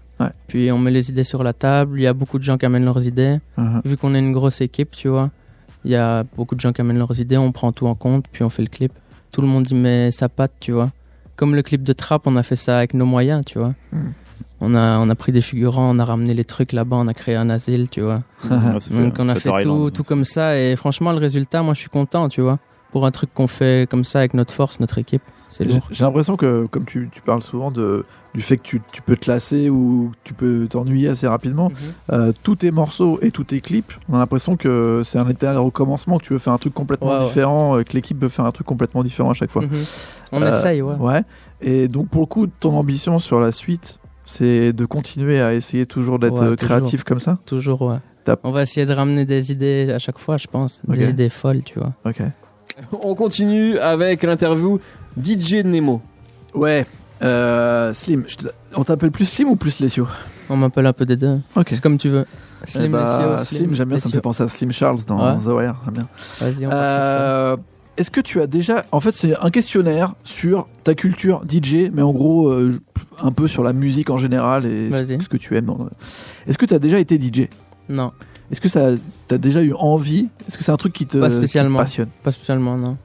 [SPEAKER 3] Puis on met les idées sur la table. Il y a beaucoup de gens qui amènent leurs idées. Vu qu'on est une grosse équipe, tu vois, il y a beaucoup de gens qui amènent leurs idées. On prend tout en compte, puis on fait le clip. Tout le monde dit mais ça patte, tu vois. Comme le clip de Trap, on a fait ça avec nos moyens, tu vois. On a pris des figurants, on a ramené les trucs là-bas, on a créé un asile, tu vois. Donc on a fait tout comme ça et franchement le résultat, moi je suis content, tu vois. Pour un truc qu'on fait comme ça avec notre force, notre équipe, c'est lourd.
[SPEAKER 5] J'ai l'impression que comme tu parles souvent du fait que tu peux te lasser ou tu peux t'ennuyer assez rapidement, tous tes morceaux et tous tes clips, on a l'impression que c'est un éternel recommencement, que tu veux faire un truc complètement différent, que l'équipe veut faire un truc complètement différent à chaque fois.
[SPEAKER 3] On essaye, ouais.
[SPEAKER 5] Et donc pour le coup, ton ambition sur la suite, c'est de continuer à essayer toujours d'être créatif comme ça?
[SPEAKER 3] Toujours, ouais. On va essayer de ramener des idées à chaque fois, je pense. Des idées folles, tu vois.
[SPEAKER 5] Ok.
[SPEAKER 2] On continue avec l'interview DJ Nemo.
[SPEAKER 5] Ouais. Slim, on t'appelle plus Slim ou plus Lessio?
[SPEAKER 3] On m'appelle un peu des deux.
[SPEAKER 5] Ok.
[SPEAKER 3] C'est comme tu veux. Slim, Lessio,
[SPEAKER 5] Slim, j'aime bien, ça me fait penser à Slim Charles dans The Wire. J'aime bien.
[SPEAKER 3] Vas-y, on part sur ça.
[SPEAKER 5] Est-ce que tu as déjà... En fait, c'est un questionnaire sur ta culture DJ, mais en gros, un peu sur la musique en général et ce que tu aimes. Est-ce que tu as déjà été DJ?
[SPEAKER 3] Non.
[SPEAKER 5] Est-ce que t'as déjà eu envie? Est-ce que c'est un truc qui te passionne?
[SPEAKER 3] Pas spécialement, non.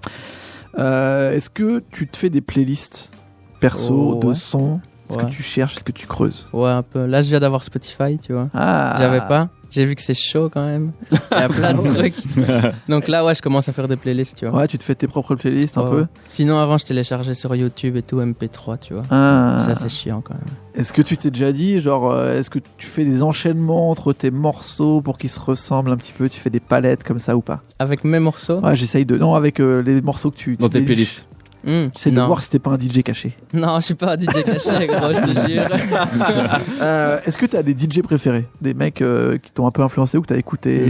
[SPEAKER 5] Est-ce que tu te fais des playlists perso, de sons? Est-ce que tu cherches, est-ce que tu creuses?
[SPEAKER 3] Ouais, un peu. Là, je viens d'avoir Spotify, tu vois.
[SPEAKER 5] Ah.
[SPEAKER 3] J'avais pas. J'ai vu que c'est chaud quand même. Il y a plein de trucs. Donc là, ouais, je commence à faire des playlists, tu vois.
[SPEAKER 5] Ouais, tu te fais tes propres playlists un peu.
[SPEAKER 3] Sinon, avant, je téléchargeais sur YouTube et tout, MP3, tu vois. Ça, c'est chiant quand même.
[SPEAKER 5] Est-ce que tu t'es déjà dit, genre, est-ce que tu fais des enchaînements entre tes morceaux pour qu'ils se ressemblent un petit peu? Tu fais des palettes comme ça ou pas?
[SPEAKER 3] Avec mes morceaux?
[SPEAKER 5] Ouais, j'essaye de. Non, avec les morceaux que tu.
[SPEAKER 2] Dans tes playlists.
[SPEAKER 5] J'essaie de voir si t'es pas un DJ caché.
[SPEAKER 3] Non, je suis pas un DJ caché, gros, je te jure.
[SPEAKER 5] Est-ce que t'as des DJ préférés? Des mecs qui t'ont un peu influencé ou que t'as écouté?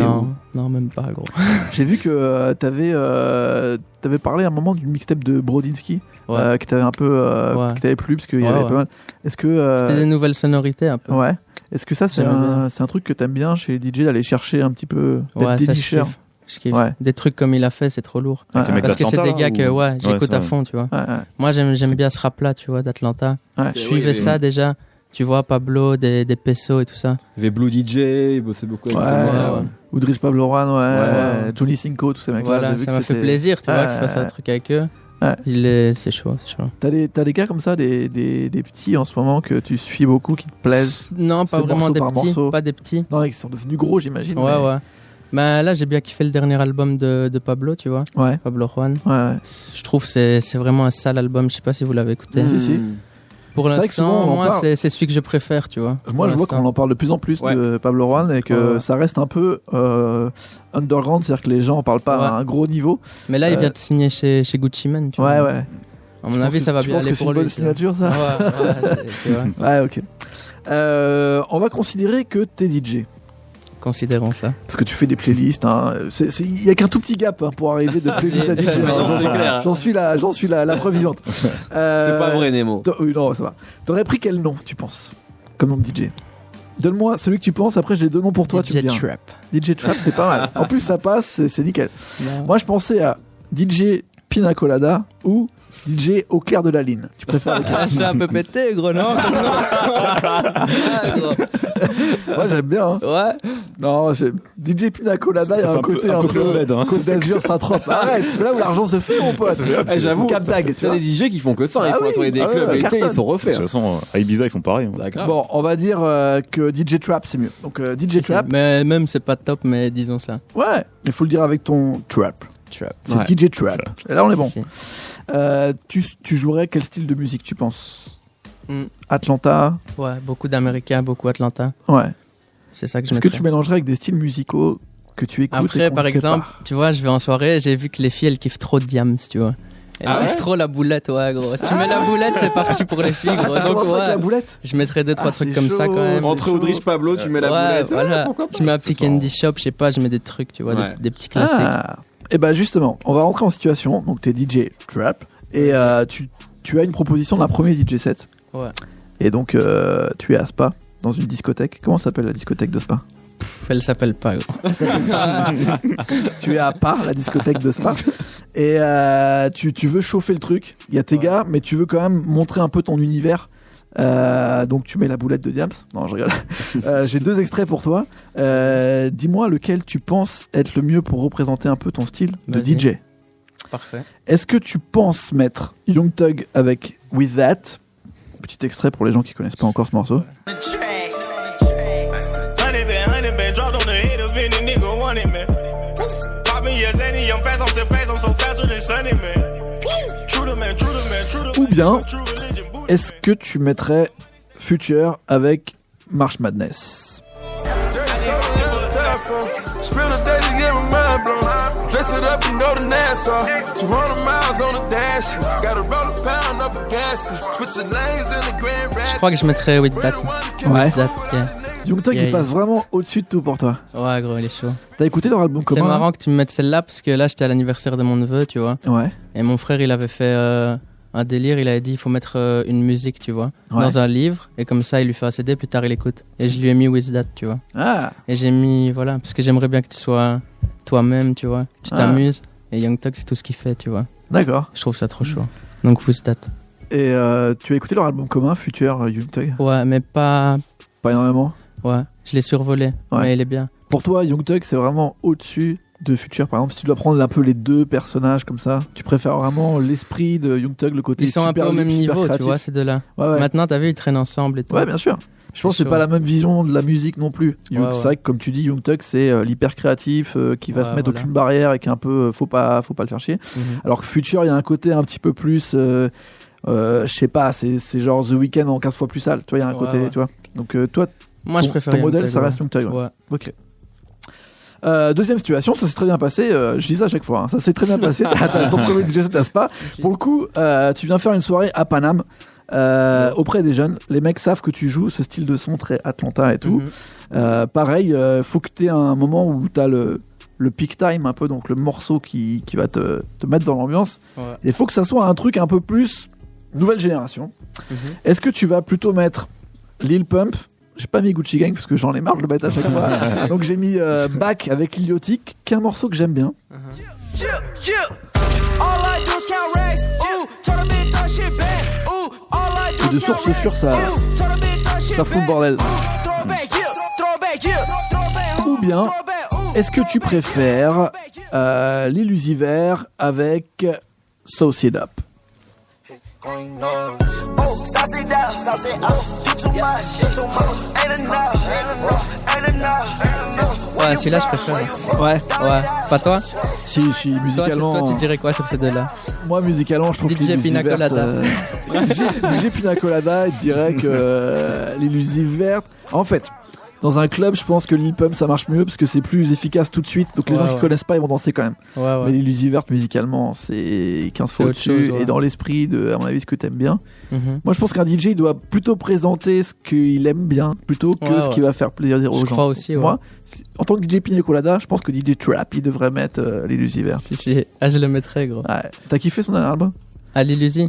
[SPEAKER 3] Non, même pas, gros.
[SPEAKER 5] J'ai vu que t'avais parlé à un moment d'une mixtape de Brodinski. Qui t'avait un peu qui t'avait plu parce qu'il y avait pas mal. Est-ce que
[SPEAKER 3] c'était des nouvelles sonorités un peu.
[SPEAKER 5] Ouais. Est-ce que ça c'est un truc que t'aimes bien chez les DJ d'aller chercher un petit peu d'être dénicheur?
[SPEAKER 3] Je kiffe. Des trucs comme il a fait, c'est trop lourd. Parce que c'est des gars que j'écoute à fond, tu vois. Moi j'aime bien ce rap là, tu vois, d'Atlanta. Je suivais ça déjà. Tu vois, Pablo, des Peso et tout ça.
[SPEAKER 2] Il y avait Blue DJ, il bossait beaucoup avec ça.
[SPEAKER 5] Udrich Pablo Juan, Johnny Cinco, tous ces mecs-là.
[SPEAKER 3] Voilà, ça m'a fait plaisir, tu vois, qu'il fasse un truc avec eux. C'est chaud, c'est chaud.
[SPEAKER 5] T'as des gars comme ça, des petits en ce moment que tu suis beaucoup, qui te plaisent?
[SPEAKER 3] Non, pas vraiment des petits, pas des petits.
[SPEAKER 5] Non, ils sont devenus gros, j'imagine.
[SPEAKER 3] Ouais. Bah là, j'ai bien kiffé le dernier album de Pablo, tu vois. Pablo Juan. Je trouve que c'est vraiment un sale album, je sais pas si vous l'avez écouté.
[SPEAKER 5] Si.
[SPEAKER 3] Pour l'instant, moi, c'est celui que je préfère, tu vois.
[SPEAKER 5] Moi, je vois qu'on en parle de plus en plus de Pablo Juan et que ça reste un peu underground, c'est-à-dire que les gens en parlent pas à un gros niveau.
[SPEAKER 3] Mais là, il vient de signer chez Gucci Mane, tu vois. À mon avis, ça va bien aller pour lui.
[SPEAKER 5] C'est une bonne signature, ça?
[SPEAKER 3] Tu vois.
[SPEAKER 5] Ouais, ok. On va considérer que t'es DJ.
[SPEAKER 3] Considérons ça.
[SPEAKER 5] Parce que tu fais des playlists, il y a qu'un tout petit gap pour arriver de playlist à DJ. J'en suis la preuve vivante.
[SPEAKER 2] C'est pas vrai, Nemo.
[SPEAKER 5] Oui, non, ça va. T'aurais pris quel nom, tu penses, comme nom de DJ? Donne-moi celui que tu penses, après j'ai 2 noms pour toi.
[SPEAKER 3] DJ Trap.
[SPEAKER 5] DJ Trap, c'est pas mal. En plus, ça passe, c'est nickel. Non. Moi, je pensais à DJ Pina Colada ou DJ au clair de la ligne. Tu préfères lequel?
[SPEAKER 3] C'est un peu pété, gros, non?
[SPEAKER 5] Moi, j'aime bien.
[SPEAKER 3] Ouais.
[SPEAKER 5] Non, DJ Pina Colada, il y a un côté un peu Côte d'Azur, Saint-Tropez. Arrête, c'est là où l'argent se fait, mon pote.
[SPEAKER 2] J'avoue, t'as des DJ qui font que ça. Ils font tourner des clubs et ils sont refaits.
[SPEAKER 4] De toute façon, à Ibiza, ils font pareil.
[SPEAKER 5] Bon, on va dire que DJ Trap, c'est mieux. Donc, DJ Trap.
[SPEAKER 3] Mais même, c'est pas top, mais disons ça.
[SPEAKER 5] Ouais, mais faut le dire avec ton Trap. C'est DJ Trap. Et là, on est bon. Tu jouerais quel style de musique, tu penses? Atlanta?
[SPEAKER 3] Ouais, beaucoup d'Américains, beaucoup Atlanta.
[SPEAKER 5] Ouais.
[SPEAKER 3] C'est ça que je
[SPEAKER 5] Est-ce que tu mélangerais avec des styles musicaux que tu écoutes?
[SPEAKER 3] Après, par exemple, tu vois, je vais en soirée, j'ai vu que les filles, elles kiffent trop Diams, tu vois. Elles kiffent trop la boulette, ouais, gros. Tu mets la boulette, c'est parti pour les filles, gros. Donc, ouais.
[SPEAKER 5] La boulette?
[SPEAKER 3] Je mettrais 2-3 trucs comme ça quand même.
[SPEAKER 2] Entre Audrich Pablo, tu mets la boulette.
[SPEAKER 3] Voilà. Je mets un petit candy shop, je sais pas, je mets des trucs, tu vois, des petits classiques.
[SPEAKER 5] Et bah, justement, on va rentrer en situation. Donc, t'es DJ Trap et tu as une proposition d'un premier DJ set.
[SPEAKER 3] Ouais.
[SPEAKER 5] Et donc, tu es à Spa, dans une discothèque. Comment s'appelle la discothèque de Spa?
[SPEAKER 3] Elle s'appelle pas, gros.
[SPEAKER 5] Tu es à part, la discothèque de Spa. Et tu veux chauffer le truc. Il y a tes gars, mais tu veux quand même montrer un peu ton univers. Donc, tu mets la boulette de Diams. Non, je rigole. J'ai 2 extraits pour toi. Dis-moi lequel tu penses être le mieux pour représenter un peu ton style de DJ.
[SPEAKER 3] Parfait.
[SPEAKER 5] Est-ce que tu penses mettre Young Thug avec With That? Petit extrait pour les gens qui connaissent pas encore ce morceau. Ou bien, est-ce que tu mettrais Future avec March Madness?
[SPEAKER 3] Je crois que je mettrais With That.
[SPEAKER 5] Ouais.
[SPEAKER 3] With That, yeah.
[SPEAKER 5] Young Thug, il passe vraiment au-dessus de tout pour toi.
[SPEAKER 3] Ouais, gros, il est chaud.
[SPEAKER 5] T'as écouté leur album commun?
[SPEAKER 3] C'est marrant que tu me mettes celle-là parce que là, j'étais à l'anniversaire de mon neveu, tu vois.
[SPEAKER 5] Ouais.
[SPEAKER 3] Et mon frère, il avait fait un délire. Il avait dit il faut mettre une musique, tu vois, dans un livre. Et comme ça, il lui fait un CD. Plus tard, il écoute. Et je lui ai mis With That, tu vois. Et j'ai mis, voilà, parce que j'aimerais bien que tu sois toi-même, tu vois. Tu t'amuses. Et Young Thug, c'est tout ce qu'il fait, tu vois.
[SPEAKER 5] D'accord.
[SPEAKER 3] Je trouve ça trop chaud. Donc, With That.
[SPEAKER 5] Et tu as écouté leur album commun, Future, Young Thug?
[SPEAKER 3] Ouais, mais pas
[SPEAKER 5] énormément.
[SPEAKER 3] Ouais, je l'ai survolé, mais il est bien.
[SPEAKER 5] Pour toi, Young Thug, c'est vraiment au-dessus de Future, par exemple, si tu dois prendre un peu les deux personnages comme ça, tu préfères vraiment l'esprit de Young Thug, le côté
[SPEAKER 3] ils sont
[SPEAKER 5] super
[SPEAKER 3] un peu au même niveau,
[SPEAKER 5] créatif.
[SPEAKER 3] tu vois, ces deux-là.
[SPEAKER 5] Ouais.
[SPEAKER 3] Maintenant, t'as vu, ils traînent ensemble et tout.
[SPEAKER 5] Ouais, bien sûr. Je pense que c'est pas la même vision de la musique non plus. C'est vrai que comme tu dis, Young Thug c'est l'hyper créatif qui va se mettre aucune barrière et qui est un peu faut pas le faire chier. Alors que Future, il y a un côté un petit peu plus je sais pas, c'est genre The Weeknd en 15 fois plus sale. Tu vois, il y a un côté, tu vois. Donc toi,
[SPEAKER 3] moi je préfère
[SPEAKER 5] ton modèle, ça reste Young Thug.
[SPEAKER 3] Ouais.
[SPEAKER 5] Ok. Deuxième situation, ça s'est très bien passé. Je dis ça à chaque fois. Hein. Ça s'est très bien passé. T'as ton premier DJ set à Spa. Pour le coup, tu viens faire une soirée à Paname. Auprès des jeunes, les mecs savent que tu joues ce style de son très Atlanta et tout. Pareil, faut que tu aies un moment où tu as le peak time un peu, donc le morceau qui va te mettre dans l'ambiance. Il faut que ça soit un truc un peu plus nouvelle génération. Est-ce que tu vas plutôt mettre Lil Pump? J'ai pas mis Gucci Gang parce que j'en ai marre de le mettre à chaque fois. Donc j'ai mis Back avec Lil Yachty, qui est un morceau que j'aime bien. Et de source sûre, ça fout le bordel. Ou bien, est-ce que tu préfères Lil Uzi Vert avec Sauce It Up?
[SPEAKER 3] Ouais, celui-là je préfère.
[SPEAKER 5] Ouais.
[SPEAKER 3] Pas toi?
[SPEAKER 5] Si, musicalement.
[SPEAKER 3] Toi, tu dirais quoi sur ces deux-là?
[SPEAKER 5] Moi, musicalement, je trouve que
[SPEAKER 3] DJ Pina Colada.
[SPEAKER 5] DJ Pina Colada, il dirait que Lil Uzi Vert. En fait, dans un club, je pense que Lil Pump ça marche mieux parce que c'est plus efficace tout de suite. Donc les gens qui connaissent pas, ils vont danser quand même. Mais Lil Uzi Vert musicalement, c'est 15 fois au-dessus et dans l'esprit de, à mon avis, ce que t'aimes bien. Moi, je pense qu'un DJ il doit plutôt présenter ce qu'il aime bien plutôt que ce qui va faire plaisir aux gens.
[SPEAKER 3] Je crois aussi.
[SPEAKER 5] Moi, en tant que DJ Pina Colada, je pense que DJ Trap il devrait mettre Lil Uzi Vert.
[SPEAKER 3] Si. Ah, je le mettrais, gros.
[SPEAKER 5] Ouais. T'as kiffé son dernier album?
[SPEAKER 3] Ah, Lil Uzi?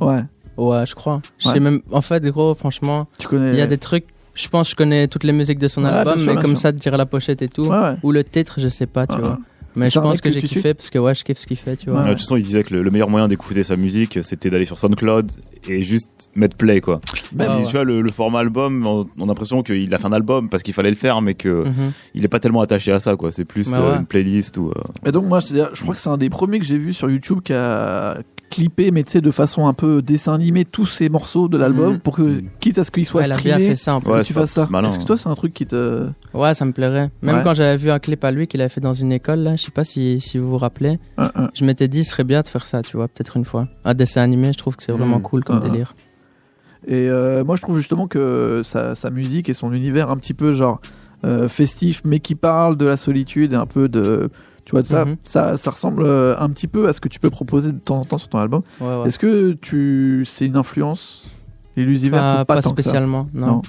[SPEAKER 3] Ouais, je crois. Je sais même, en fait, gros, franchement, il y a des trucs. Je pense que je connais toutes les musiques de son album, mais comme ça, de dire la pochette et tout, ou le titre, je sais pas, tu vois. Mais je pense que j'ai kiffé parce que je kiffe ce qu'il fait, tu vois.
[SPEAKER 4] De toute façon, il disait que le meilleur moyen d'écouter sa musique, c'était d'aller sur SoundCloud et juste mettre play, quoi. Tu vois, le format album, on a l'impression qu'il a fait un album parce qu'il fallait le faire, mais que il est pas tellement attaché à ça, quoi. C'est plus une playlist ou.
[SPEAKER 5] Et donc moi, je crois que c'est un des premiers que j'ai vu sur YouTube qui a clippé, mais tu sais, de façon un peu dessin animé, tous ces morceaux de l'album pour que, quitte à ce qu'ils soient streamés,
[SPEAKER 3] elle a bien fait ça,
[SPEAKER 5] tu fasses ça. Est-ce que toi, c'est un truc qui te...
[SPEAKER 3] Ouais, ça me plairait. Même quand j'avais vu un clip à lui qu'il avait fait dans une école, là, je sais pas si vous vous rappelez, je m'étais dit, ce serait bien de faire ça, tu vois, peut-être une fois. Un dessin animé, je trouve que c'est vraiment cool comme délire.
[SPEAKER 5] Et moi, je trouve justement que sa musique et son univers un petit peu genre festif, mais qui parle de la solitude et un peu de... Tu vois, ça ressemble un petit peu à ce que tu peux proposer de temps en temps sur ton album. Est-ce que c'est une influence, Lil Uzi Vert,
[SPEAKER 3] pas spécialement, non.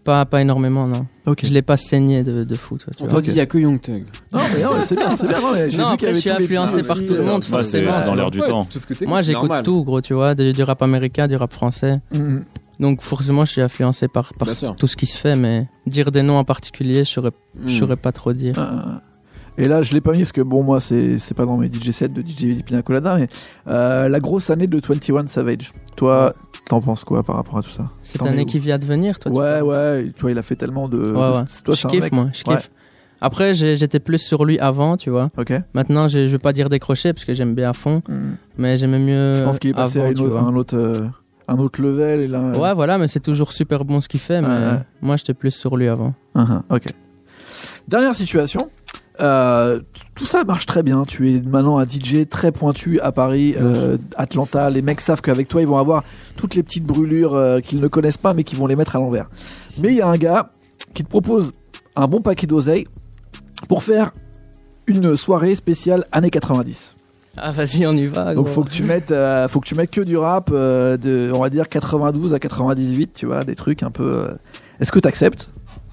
[SPEAKER 3] Pas énormément, non. Je l'ai pas saigné de fou.
[SPEAKER 2] On t'a dit il y a que Young Thug.
[SPEAKER 5] Non, mais c'est bien.
[SPEAKER 3] Non, après, je suis influencé par tout le monde, forcément.
[SPEAKER 4] C'est dans l'air du temps.
[SPEAKER 3] Moi, j'écoute tout, gros, tu vois, du rap américain, du rap français. Donc, forcément, je suis influencé par tout ce qui se fait, mais dire des noms en particulier, je saurais pas trop dire.
[SPEAKER 5] Et là, je l'ai pas mis parce que bon, moi, c'est pas dans mes DJ sets de DJ Pina Colada, mais la grosse année de 21 Savage. Toi, t'en penses quoi par rapport à tout ça?
[SPEAKER 3] Cette année qui vient de venir, toi?
[SPEAKER 5] Ouais. Toi, il a fait tellement de.
[SPEAKER 3] Toi, je kiffe, moi. Je kiffe. Après, j'étais plus sur lui avant, tu vois. Maintenant, je vais pas dire décrocher parce que j'aime bien à fond, mais j'aimais mieux.
[SPEAKER 5] Je pense qu'il est passé à un autre level et là.
[SPEAKER 3] Ouais, voilà, mais c'est toujours super bon ce qu'il fait, mais moi, j'étais plus sur lui avant.
[SPEAKER 5] Ok. Dernière situation. Tout ça marche très bien. Tu es maintenant un DJ très pointu à Paris, Atlanta. Les mecs savent qu'avec toi, ils vont avoir toutes les petites brûlures qu'ils ne connaissent pas, mais qu'ils vont les mettre à l'envers. Mais il y a un gars qui te propose un bon paquet d'oseille pour faire une soirée spéciale années 90.
[SPEAKER 3] Ah, vas-y, on y va.
[SPEAKER 5] Donc faut que tu mettes que du rap de, on va dire 92 à 98, tu vois, des trucs un peu. Est-ce que t'acceptes?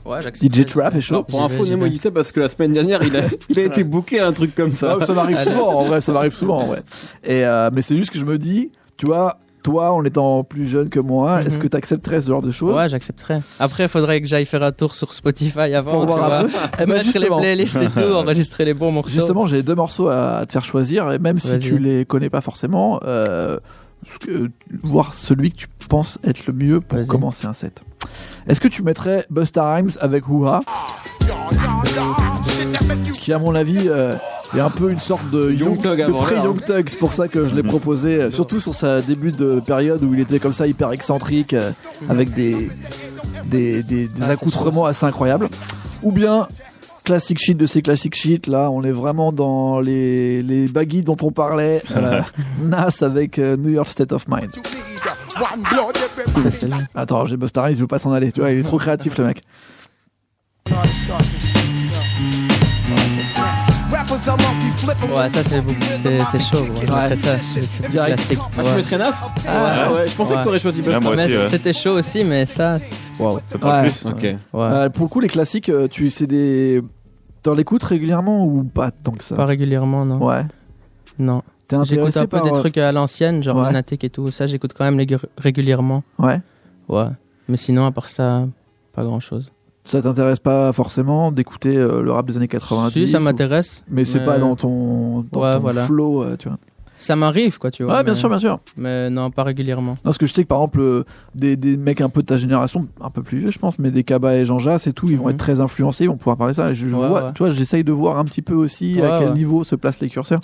[SPEAKER 3] Ouais, j'accepte.
[SPEAKER 5] DJ Trap est chaud.
[SPEAKER 2] Alors, pour info, Nemo dit ça parce que la semaine dernière, il a été booké un truc comme ça.
[SPEAKER 5] Ça m'arrive souvent, en vrai. Et mais c'est juste que je me dis, tu vois, toi, en étant plus jeune que moi, est-ce que tu accepterais ce genre de choses?
[SPEAKER 3] Ouais, j'accepterais. Après, il faudrait que j'aille faire un tour sur Spotify avant,
[SPEAKER 5] pour voir un peu.
[SPEAKER 3] Mettre les playlists et tout, enregistrer les bons morceaux.
[SPEAKER 5] Justement, j'ai 2 morceaux à te faire choisir, et même si tu les connais pas forcément, voir celui que tu penses être le mieux pour commencer un set. Est-ce que tu mettrais Busta Rhymes avec Hoo-Ha, qui à mon avis et un peu une sorte de
[SPEAKER 2] Young Thug avant l'heure.
[SPEAKER 5] Young Thug. C'est pour ça que je l'ai proposé, surtout sur sa début de période où il était comme ça hyper excentrique, avec des accoutrements assez incroyables. Ou bien classic shit de ces classic shit, là on est vraiment dans les baggy dont on parlait. Nas avec New York State of Mind. Attends, j'ai Busta Rhymes, il veut pas s'en aller, tu vois, il est trop créatif le mec.
[SPEAKER 3] Ouais, ça c'est chaud. Après ça, c'est plus classique.
[SPEAKER 2] Ah, tu mettrais Nas? Ouais, je pensais que t'aurais choisi Busta.
[SPEAKER 4] Moi aussi,
[SPEAKER 3] c'était chaud aussi, mais ça, wow.
[SPEAKER 4] Ça parle plus.
[SPEAKER 2] Ok.
[SPEAKER 5] Pour le coup, les classiques, t'en l'écoutes régulièrement ou pas tant que ça?
[SPEAKER 3] Pas régulièrement, non.
[SPEAKER 5] Ouais.
[SPEAKER 3] Non. J'écoute un peu des trucs à l'ancienne, genre Lunatic et tout. Ça, j'écoute quand même régulièrement.
[SPEAKER 5] Ouais.
[SPEAKER 3] Ouais. Mais sinon, à part ça, pas grand chose.
[SPEAKER 5] Ça t'intéresse pas forcément d'écouter le rap des années 90?
[SPEAKER 3] Si, ça m'intéresse.
[SPEAKER 5] Mais c'est pas dans ton flow, tu vois.
[SPEAKER 3] Ça m'arrive, quoi, tu vois.
[SPEAKER 5] Ouais, bien sûr.
[SPEAKER 3] Mais non, pas régulièrement.
[SPEAKER 5] Non, parce que je sais que par exemple, des mecs un peu de ta génération, un peu plus vieux, je pense, mais des Kaba et Jean Jas et tout, ils vont être très influencés, ils vont pouvoir parler ça. Je vois, tu vois, j'essaye de voir un petit peu aussi à quel niveau se placent les curseurs.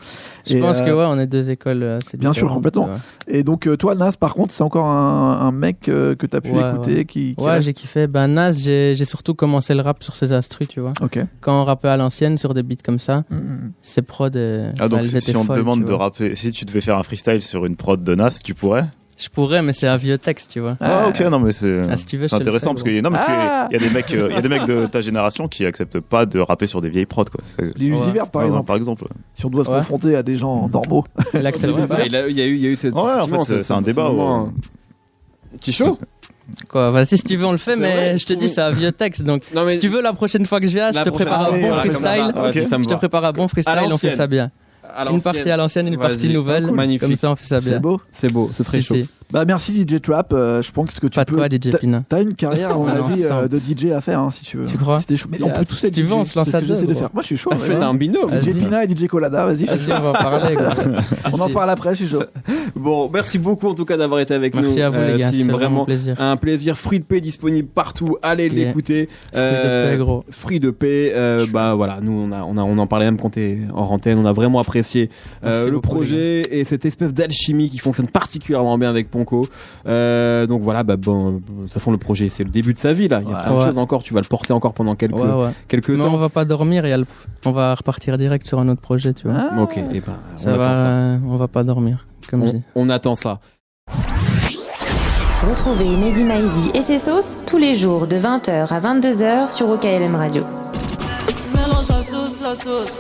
[SPEAKER 3] Je pense que on est deux écoles.
[SPEAKER 5] Bien sûr, complètement. Et donc, toi, Nas, par contre, c'est encore un mec que t'as pu écouter qui
[SPEAKER 3] j'ai kiffé. Ben, Nas, j'ai surtout commencé le rap sur ses instrus, tu vois.
[SPEAKER 5] Ok.
[SPEAKER 3] Quand on rappait à l'ancienne sur des beats comme ça, ses prods.
[SPEAKER 4] Donc, si on te demande de rapper, si tu devais faire un freestyle sur une prod de Nas, tu pourrais?
[SPEAKER 3] Je pourrais, mais c'est un vieux texte, tu vois.
[SPEAKER 4] Ok, non, mais c'est
[SPEAKER 3] si tu veux,
[SPEAKER 4] intéressant parce qu'il y a des mecs de ta génération qui acceptent pas de rapper sur des vieilles prods, quoi.
[SPEAKER 5] Les Lucifer, par exemple. Si on doit se confronter à des gens normaux.
[SPEAKER 2] Il y a eu cette.
[SPEAKER 4] Ouais, en fait, c'est un débat.
[SPEAKER 2] Petit chaud.
[SPEAKER 3] Quoi, vas-y, si tu veux, on le fait, mais je te dis, c'est un vieux texte. Donc, si tu veux, la prochaine fois que je viens, je te prépare un bon freestyle. Je te prépare un bon freestyle, on fait ça bien. Une partie à l'ancienne, une partie nouvelle.
[SPEAKER 2] Magnifique.
[SPEAKER 3] Comme ça, on fait ça bien.
[SPEAKER 5] C'est beau, c'est très chaud. Bah merci DJ Trap, je pense que tu
[SPEAKER 3] pas
[SPEAKER 5] peux.
[SPEAKER 3] Pas de quoi, DJ Pina.
[SPEAKER 5] T'as une carrière à mon avis de DJ à faire, si tu veux.
[SPEAKER 3] Tu crois?
[SPEAKER 5] C'était chaud. Mais on peut tous
[SPEAKER 3] si tu veux, on se lance à deux.
[SPEAKER 5] Moi, je suis chaud.
[SPEAKER 2] Faites un binôme.
[SPEAKER 5] DJ Pina et DJ Colada, vas-y.
[SPEAKER 3] Vas-y, on va en parler.
[SPEAKER 5] On en parle après, je suis chaud.
[SPEAKER 2] Bon, merci beaucoup en tout cas d'avoir été avec nous.
[SPEAKER 3] Merci à vous les gars, c'est vraiment
[SPEAKER 2] plaisir. Un plaisir. Fruit de paix disponible partout. Allez l'écouter.
[SPEAKER 3] Fruit de paix, gros.
[SPEAKER 2] Fruit de paix. Bah voilà, nous on en parlait même quand t'es en antenne. On a vraiment apprécié le projet et cette espèce d'alchimie qui fonctionne particulièrement bien avec Ponko. Donc voilà, de toute façon le projet c'est le début de sa vie là. Il y a plein de choses encore. Tu vas le porter encore pendant quelques temps.
[SPEAKER 3] Mais on va pas dormir. On va repartir direct sur un autre projet, tu vois.
[SPEAKER 2] Ok. Et
[SPEAKER 3] on va pas dormir.
[SPEAKER 2] On attend ça.
[SPEAKER 1] Retrouvez Mehdi Maizi et ses sauces tous les jours de 20h à 22h sur OKLM Radio.
[SPEAKER 6] Mélange la sauce.